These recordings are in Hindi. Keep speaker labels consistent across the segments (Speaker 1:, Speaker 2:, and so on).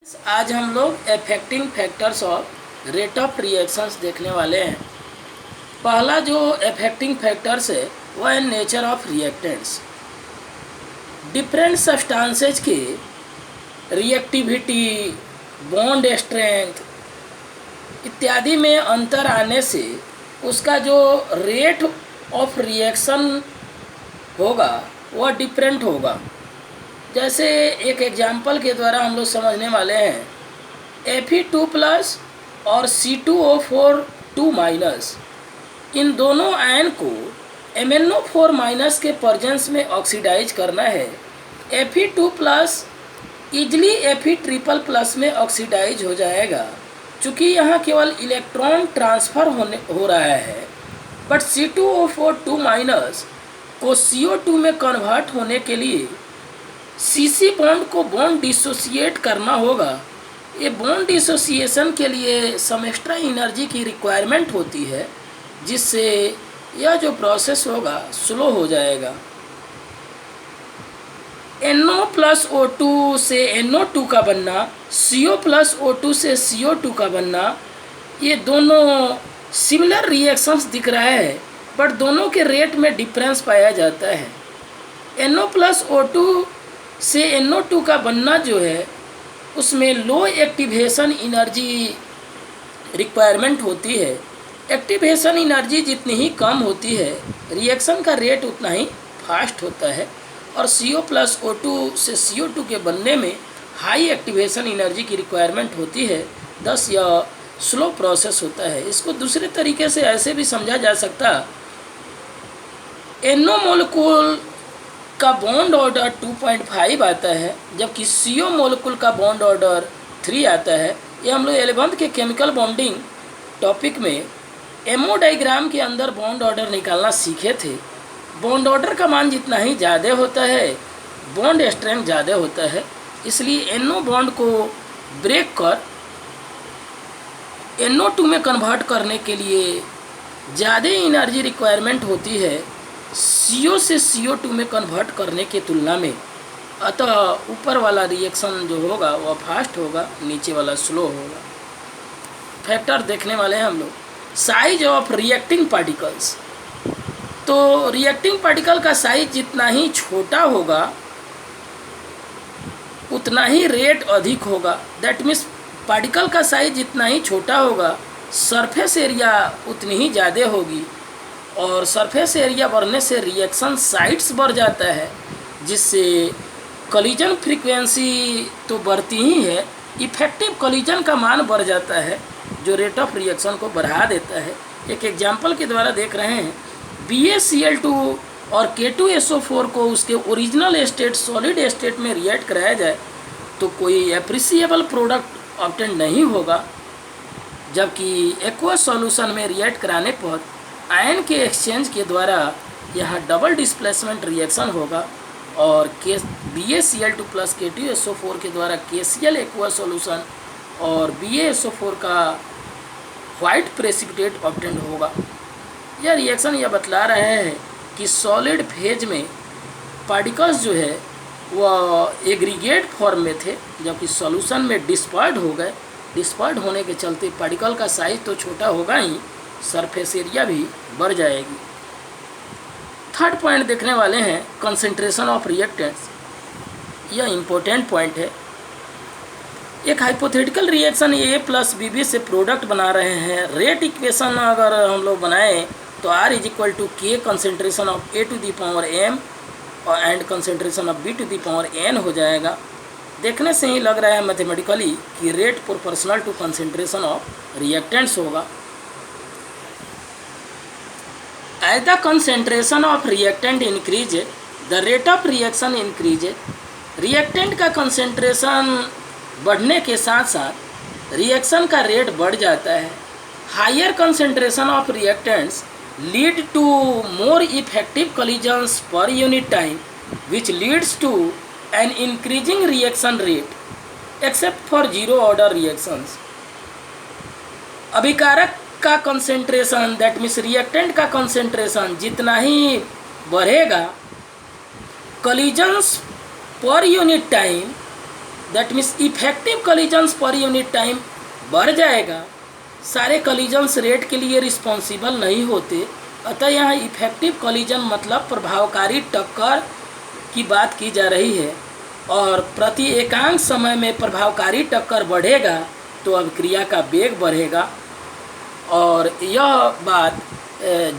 Speaker 1: आज हम लोग affecting factors of rate of reactions देखने वाले हैं। पहला जो अफेक्टिंग फैक्टर्स है वह है nature of reactants. Different substances की रिएक्टिविटी, बॉन्ड स्ट्रेंथ इत्यादि में अंतर आने से उसका जो रेट ऑफ रिएक्शन होगा वह डिफरेंट होगा। जैसे एक एग्जाम्पल के द्वारा हम लोग समझने वाले हैं, Fe2+ और C2O4 2- इन दोनों आयन को MnO4- के प्रेजेंस में ऑक्सीडाइज करना है। Fe2+ इजली Fe++ में ऑक्सीडाइज हो जाएगा चूँकि यहाँ केवल इलेक्ट्रॉन ट्रांसफ़र हो रहा है। बट C2O4 2- को CO2 में कन्वर्ट होने के लिए CC बॉन्ड को बॉन्ड डिसोसिएट करना होगा। ये बॉन्ड डिसोसिएशन के लिए सम एक्स्ट्रा एनर्जी की रिक्वायरमेंट होती है, जिससे यह जो प्रोसेस होगा स्लो हो जाएगा। NO+O2 से NO2 का बनना, CO+O2 से CO2 का बनना, ये दोनों सिमिलर रिएक्शंस दिख रहा है, बट दोनों के रेट में डिफरेंस पाया जाता है। NO+O2 से NO2 का बनना जो है उसमें लो एक्टिवेशन एनर्जी रिक्वायरमेंट होती है। एक्टिवेशन एनर्जी जितनी ही कम होती है रिएक्शन का रेट उतना ही फास्ट होता है। और CO+O2 से CO2 के बनने में हाई एक्टिवेशन एनर्जी की रिक्वायरमेंट होती है, थस यह स्लो प्रोसेस होता है। इसको दूसरे तरीके से ऐसे भी समझा जा सकता, NO मोलिक्यूल का बॉन्ड ऑर्डर 2.5 आता है, जबकि CO मोलिक्यूल का बॉन्ड ऑर्डर 3 आता है। ये हम लोग 11th के केमिकल बॉन्डिंग टॉपिक में MO डायग्राम के अंदर बॉन्ड ऑर्डर निकालना सीखे थे। बॉन्ड ऑर्डर का मान जितना ही ज़्यादा होता है बॉन्ड स्ट्रेंथ ज़्यादा होता है, इसलिए NO बॉन्ड को ब्रेक कर NO2 में कन्वर्ट करने के लिए ज़्यादा एनर्जी रिक्वायरमेंट होती है CO से CO2 में कन्वर्ट करने के तुलना में। अतः ऊपर वाला रिएक्शन जो होगा वह फास्ट होगा, नीचे वाला स्लो होगा। फैक्टर देखने वाले हैं हम लोग। साइज ऑफ रिएक्टिंग पार्टिकल्स, तो रिएक्टिंग पार्टिकल का साइज जितना ही छोटा होगा उतना ही रेट अधिक होगा। दैट मीन्स पार्टिकल का साइज जितना ही छोटा होगा सरफेस एरिया उतनी ही ज़्यादा होगी, और सरफेस एरिया बढ़ने से रिएक्शन साइट्स बढ़ जाता है, जिससे कॉलिजन फ्रीक्वेंसी तो बढ़ती ही है, इफेक्टिव कॉलिजन का मान बढ़ जाता है, जो रेट ऑफ रिएक्शन को बढ़ा देता है। एक एग्जांपल के द्वारा देख रहे हैं, BaCl2 और K2SO4 को उसके ओरिजिनल स्टेट सॉलिड स्टेट में रिएक्ट कराया जाए तो कोई एप्रिसिएबल प्रोडक्ट ऑब्टेन नहीं होगा, जबकि एक्वस सॉल्यूशन में रिएक्ट कराने पर आयन के एक्सचेंज के द्वारा यहाँ डबल डिस्प्लेसमेंट रिएक्शन होगा, और BaCl2 + K2SO4 के द्वारा KCl एक्वस सॉल्यूशन और BaSO4 का वाइट प्रेसिपिटेट ऑब्टेन होगा। यह रिएक्शन यह बतला रहे हैं कि सॉलिड फेज में पार्टिकल्स जो है वह एग्रीगेट फॉर्म में थे, जबकि सॉल्यूशन में डिस्पर्ड हो गए। डिस्पर्ड होने के चलते पार्टिकल का साइज तो छोटा होगा ही, सरफेस एरिया भी बढ़ जाएगी। थर्ड पॉइंट देखने वाले हैं, कंसंट्रेशन ऑफ रिएक्टेंट्स। यह इम्पोर्टेंट पॉइंट है। एक हाइपोथेटिकल रिएक्शन A + BB से प्रोडक्ट बना रहे हैं। रेट इक्वेशन अगर हम लोग बनाएं तो R = K concentration of A⁴ और एंड कंसंट्रेशन ऑफ B⁴ हो जाएगा। देखने से ही लग रहा है मैथमेटिकली कि rate proportional to concentration of reactants होगा। As the concentration of reactant increases, the rate of reaction increases. Reactant का कंसंट्रेशन बढ़ने के साथ साथ रिएक्शन का रेट बढ़ जाता है। Higher concentration of reactants lead to more effective collisions per unit time, which leads to an increasing reaction rate, except for zero order reactions. अभिकारक का कंसंट्रेशन, दैट मीन्स रिएक्टेंट का कंसंट्रेशन जितना ही बढ़ेगा, कॉलिजन्स पर unit time that means effective collisions पर यूनिट टाइम बढ़ जाएगा। सारे कॉलिजन्स रेट के लिए रिस्पॉन्सिबल नहीं होते, अतः यहाँ इफेक्टिव कॉलिजन मतलब प्रभावकारी टक्कर की बात की जा रही है। और प्रति एकांक समय में प्रभावकारी टक्कर बढ़ेगा तो अभिक्रिया का वेग बढ़ेगा। और यह बात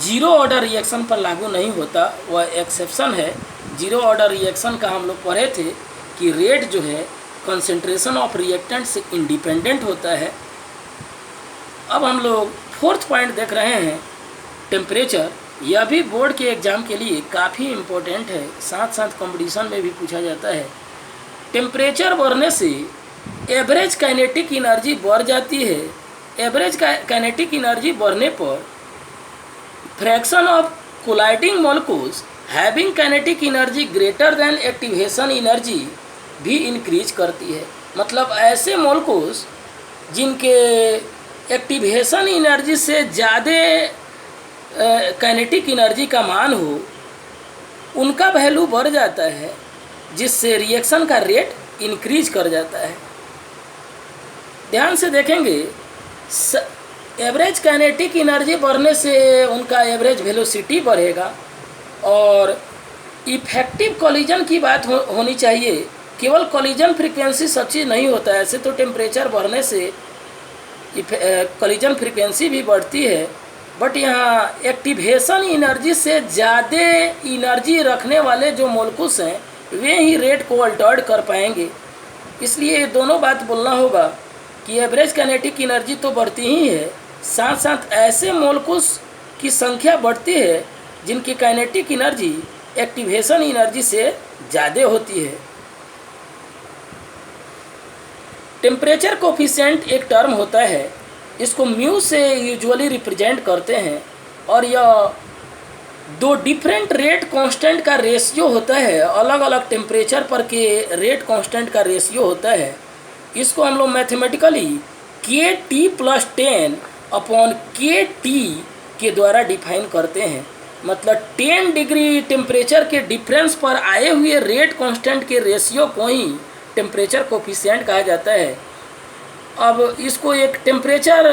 Speaker 1: जीरो ऑर्डर रिएक्शन पर लागू नहीं होता, वह एक्सेप्शन है। जीरो ऑर्डर रिएक्शन का हम लोग पढ़े थे कि रेट जो है कंसंट्रेशन ऑफ रिएक्टेंट से इंडिपेंडेंट होता है। अब हम लोग फोर्थ पॉइंट देख रहे हैं, टेम्परेचर। यह भी बोर्ड के एग्ज़ाम के लिए काफ़ी इम्पोर्टेंट है, साथ साथ कंपटीशन में भी पूछा जाता है। टेम्परेचर बढ़ने से एवरेज काइनेटिक एनर्जी बढ़ जाती है। एवरेज काइनेटिक एनर्जी बढ़ने पर fraction of colliding molecules having kinetic energy greater than activation energy भी इंक्रीज करती है। मतलब ऐसे मॉलिक्यूल्स जिनके एक्टिवेशन एनर्जी से ज़्यादा काइनेटिक एनर्जी का मान हो, उनका वैल्यू बढ़ जाता है, जिससे रिएक्शन का रेट इंक्रीज कर जाता है। ध्यान से देखेंगे, एवरेज काइनेटिक एनर्जी बढ़ने से उनका एवरेज वेलोसिटी बढ़ेगा। और इफेक्टिव कॉलिजन की बात होनी चाहिए। केवल कॉलिजन फ्रीक्वेंसी सब चीज़ नहीं होता है। ऐसे तो टेम्परेचर बढ़ने से कॉलिजन फ्रीक्वेंसी भी बढ़ती है, बट यहाँ एक्टिवेशन एनर्जी से ज़्यादा एनर्जी रखने वाले जो मॉलिक्यूल्स हैं वे ही रेट को अल्टर्ड कर पाएंगे। इसलिए ये दोनों बात बोलना होगा कि एवरेज काइनेटिक एनर्जी तो बढ़ती ही है, साथ साथ ऐसे मॉलिक्यूल्स की संख्या बढ़ती है जिनकी काइनेटिक एनर्जी एक्टिवेशन एनर्जी से ज़्यादा होती है। टेम्परेचर कोफिशिएंट एक टर्म होता है, इसको म्यू से यूजुअली रिप्रेजेंट करते हैं, और यह दो डिफरेंट रेट कांस्टेंट का रेशियो होता है। अलग अलग टेम्परेचर पर के रेट कांस्टेंट का रेशियो होता है। इसको हम लोग मैथमेटिकली KT+10 अपॉन KT के द्वारा डिफाइन करते हैं। मतलब 10 डिग्री टेम्परेचर के डिफरेंस पर आए हुए रेट कांस्टेंट के रेशियो को ही टेम्परेचर कोफिशिएंट कहा जाता है। अब इसको एक टेम्परेचर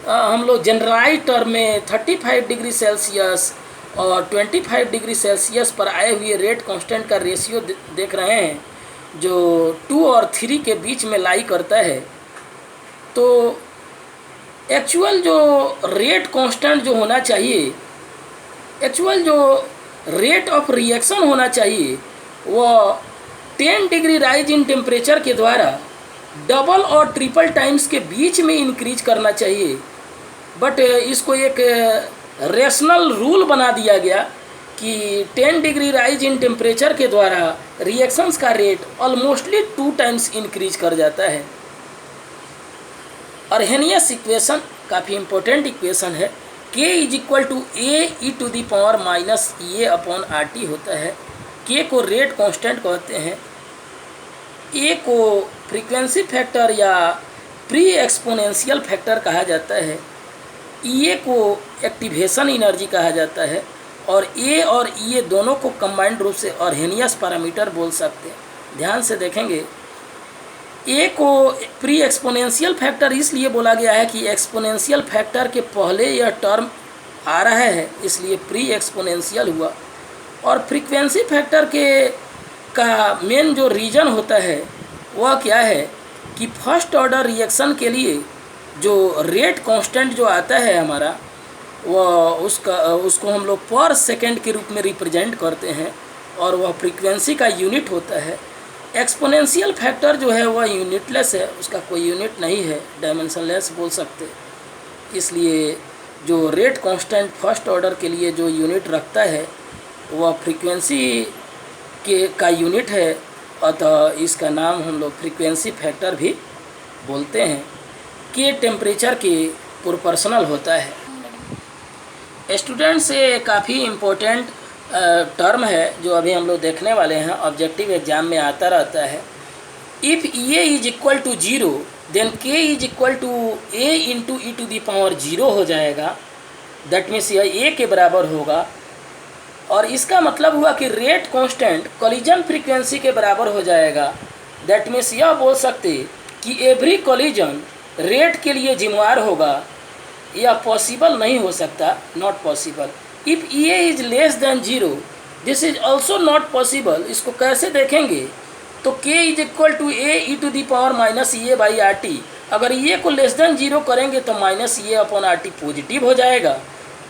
Speaker 1: हम लोग जनरलाइज टर्म में 35 डिग्री सेल्सियस और 25 डिग्री सेल्सियस पर आए हुए रेट कांस्टेंट का रेशियो देख रहे हैं, जो 2 और 3 के बीच में लाई करता है। तो एक्चुअल जो रेट कांस्टेंट जो होना चाहिए, एक्चुअल जो रेट ऑफ रिएक्शन होना चाहिए, वह 10 डिग्री राइज इन टेम्परेचर के द्वारा डबल और ट्रिपल टाइम्स के बीच में इंक्रीज करना चाहिए। बट इसको एक रेशनल रूल बना दिया गया कि 10 डिग्री राइज इन टेम्परेचर के द्वारा रिएक्शंस का रेट ऑलमोस्टली 2 टाइम्स इंक्रीज कर जाता है। अर्हेनियस इक्वेशन काफ़ी इम्पोर्टेंट इक्वेशन है। K = A e⁻ EA/RT होता है। K को रेट कांस्टेंट कहते हैं, A को फ्रीक्वेंसी फैक्टर या प्री एक्सपोनेंशियल फैक्टर कहा जाता है, EA को एक्टिवेशन एनर्जी कहा जाता है, और A और EA दोनों को कंबाइंड रूप से अर्हेनियस पैरामीटर बोल सकते हैं। ध्यान से देखेंगे, A को प्री एक्सपोनेंशियल फैक्टर इसलिए बोला गया है कि एक्सपोनेंशियल फैक्टर के पहले यह टर्म आ रहा है, इसलिए प्री एक्सपोनेंशियल हुआ। और फ्रीक्वेंसी फैक्टर का मेन जो रीज़न होता है वह क्या है कि फर्स्ट ऑर्डर रिएक्शन के लिए जो रेट कांस्टेंट जो आता है हमारा, वह उसको हम लोग पर सेकंड के रूप में रिप्रेजेंट करते हैं, और वह फ्रीक्वेंसी का यूनिट होता है। एक्सपोनेंशियल फैक्टर जो है वह यूनिटलेस है, उसका कोई यूनिट नहीं है, डायमेंशनलेस बोल सकते। इसलिए जो रेट कांस्टेंट फर्स्ट ऑर्डर के लिए जो यूनिट रखता है वह फ्रीक्वेंसी का यूनिट है, अतः इसका नाम हम लोग फ्रीक्वेंसी फैक्टर भी बोलते हैं। के टेम्परेचर के प्रोपोर्शनल होता है। स्टूडेंट से काफ़ी इम्पोर्टेंट टर्म है जो अभी हम लोग देखने वाले हैं, ऑब्जेक्टिव एग्जाम में आता रहता है। If EA = 0 then K = A × E⁻0 हो जाएगा। दैट मीन्स यह A के बराबर होगा, और इसका मतलब हुआ कि रेट कांस्टेंट कॉलिजन फ्रीक्वेंसी के बराबर हो जाएगा। दैट मीन्स यह बोल सकते कि एवरी कोलिजन रेट के लिए जिम्मेवार होगा, यह पॉसिबल नहीं हो सकता, not possible. If A is less than zero this is also not possible. इसको कैसे देखेंगे तो k is equal to A E to the power minus A by R T. अगर ए को लेस देन जीरो करेंगे तो minus A upon are T positive हो जाएगा।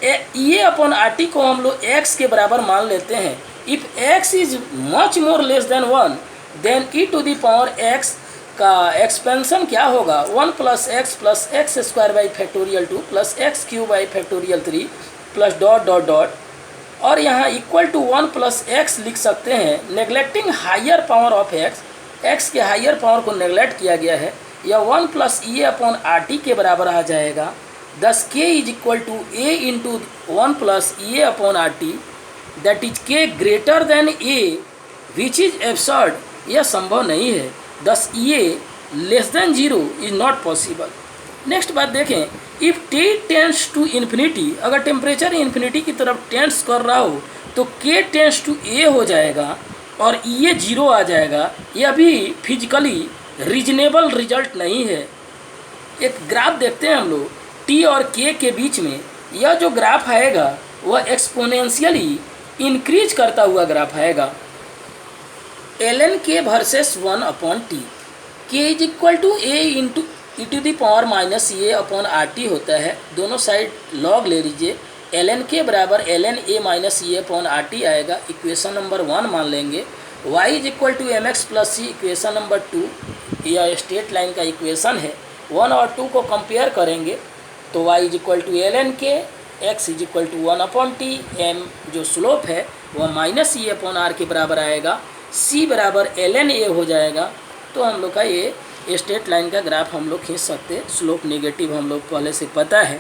Speaker 1: ए अपॉन आर टी को हम लोग x के बराबर मान लेते हैं। If x is much more less than 1 then E to the power x का एक्सपेंशन क्या होगा, 1 plus x square by factorial 2 plus x cube by factorial 3 plus dot dot dot, और यहाँ इक्वल टू 1 प्लस एक्स लिख सकते हैं। Neglecting higher power of x के हायर पावर को नेग्लेक्ट किया गया है। यह 1 plus a upon are t के बराबर आ जाएगा। Thus k is equal to A into 1 plus a upon are t, that is k greater than a which is absurd. यह संभव नहीं है। Thus a less than zero is not possible. Next बात देखें, if t tends to infinity, अगर टेम्परेचर इन्फिनिटी की तरफ टेंड्स कर रहा हो तो k टेंड्स टू a हो जाएगा और ये जीरो आ जाएगा। यह भी फिजिकली रीजनेबल रिजल्ट नहीं है। एक ग्राफ देखते हैं हम लोग t और k के बीच में, यह जो ग्राफ आएगा वह एक्सपोनेंशियली इंक्रीज करता हुआ ग्राफ आएगा। ln k versus 1 upon T, k is equal to A into E to the power minus A upon are T होता है। दोनों साइड लॉग ले लीजिए। ln k बराबर ln a minus A upon are T आएगा। इक्वेशन नंबर 1 मान लेंगे। y is equal to M X plus C, equation number 2, यह स्ट्रेट लाइन का इक्वेशन है। 1 और 2 को कंपेयर करेंगे तो y is equal to ln k, x is equal to 1 upon T, m जो स्लोप है वह माइनस ए अपॉन आर के बराबर आएगा। c बराबर ln a हो जाएगा। तो हम लोग का ये स्ट्रेट लाइन का ग्राफ हम लोग खींच सकते हैं। स्लोप नेगेटिव हम लोग पहले से पता है।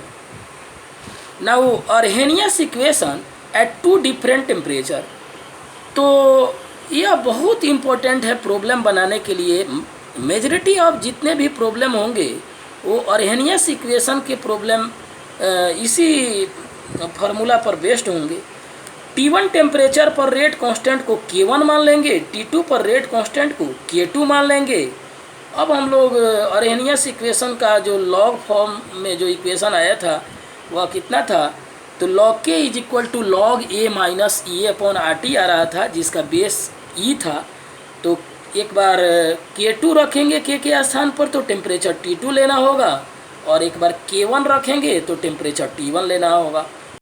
Speaker 1: Now Arrhenius equation at 2 different temperature, तो यह बहुत इम्पोर्टेंट है प्रॉब्लम बनाने के लिए। मेजॉरिटी ऑफ जितने भी प्रॉब्लम होंगे वो अर्हेनियस इक्वेशन के प्रॉब्लम इसी फार्मूला पर बेस्ड होंगे। T1 टेम्परेचर पर रेट कांस्टेंट को K1 मान लेंगे, T2 पर रेट कांस्टेंट को K2 मान लेंगे। अब हम लोग अर्हेनियस इक्वेशन का जो लॉग फॉर्म में जो इक्वेशन आया था वह कितना था, तो log k is equal to log a minus e upon are t आ रहा था, जिसका बेस e था। तो एक बार K2 रखेंगे k के स्थान पर तो टेम्परेचर T2 लेना होगा, और एक बार K1 रखेंगे तो टेम्परेचर T1 लेना होगा।